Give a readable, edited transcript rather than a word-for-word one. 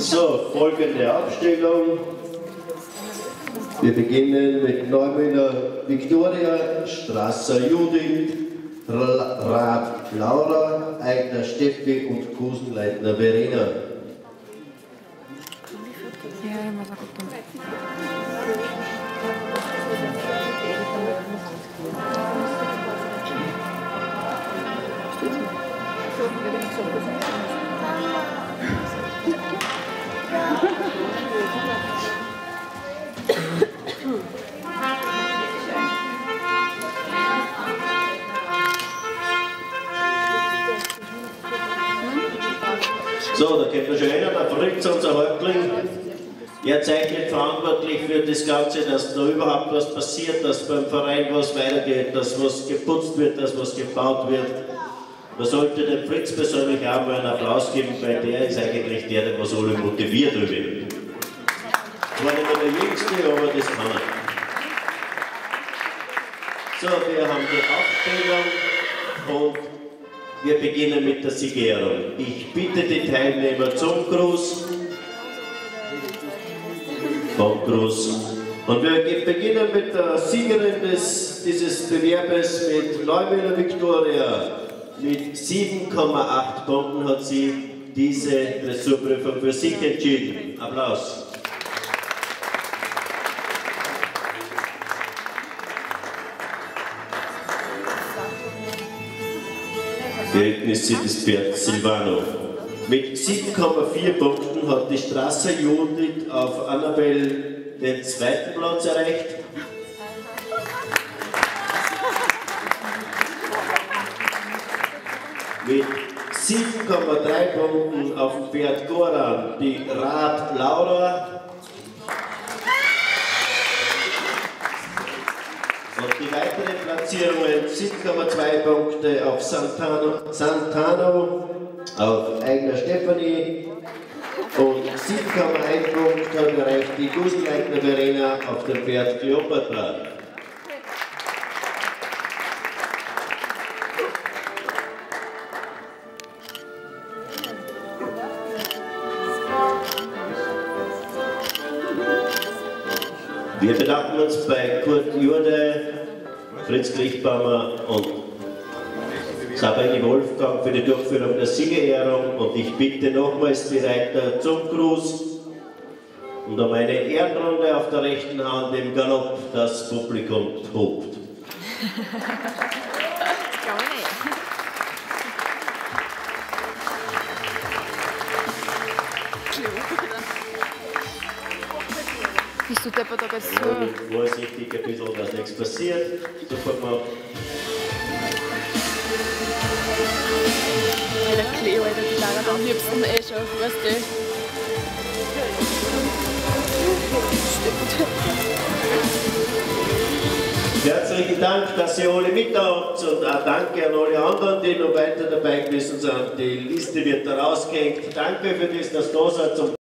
So, folgende Aufstellung. Wir beginnen mit Neumüller Viktoria, Strasser Judith, Raab Laura, Eigner Steffi und Kusenleitner Verena. So, da geht schon einer, der Fritz, unser Häuptling. Er zeichnet verantwortlich für das Ganze, dass da überhaupt was passiert, dass beim Verein was weitergeht, dass was geputzt wird, dass was gebaut wird. Man sollte dem Fritz persönlich auch mal einen Applaus geben, weil der ist eigentlich der was alle motiviert wird. War nicht mehr der Jüngste, aber das kann er. So, wir haben die Aufstellung und wir beginnen mit der Siegerehrung. Ich bitte die Teilnehmer zum Gruß. Vom Gruß. Und wir beginnen mit der Siegerin dieses Bewerbes mit Neumüller Viktoria. Mit 7,8 Punkten hat sie diese Dressurprüfung für sich entschieden. Applaus. Ergebnis sieht das Pferd Silvano. Mit 7,4 Punkten hat die Strasser Judith auf Annabelle den zweiten Platz erreicht. Mit 7,3 Punkten auf dem Pferd Goran die Raab Laura. Und die weiteren Platzierungen: 7,2 Punkte auf Santano, auf Eigner Stefanie und 7,1 Punkte hat erreicht die Kusenleitner Verena auf dem Pferd Kleopatra. Wir bedanken uns bei Kurt Jurde, Fritz Kriechbaumer und Sabine Wolfgang für die Durchführung der Siegerehrung und ich bitte nochmals die Reiter zum Gruß und um eine Ehrenrunde auf der rechten Hand im Galopp das Publikum tobt. Bist du deppert aber so? Ja, vorsichtig ein bisschen, dass nichts passiert. Super gemacht. Der Cleo, der Clara, am liebsten schon, weißt du? Stimmt. Herzlichen Dank, dass ihr alle mit da habt und auch danke an alle anderen, die noch weiter dabei gewesen sind. Die Liste wird da rausgehängt. Danke für das, dass ihr da seid.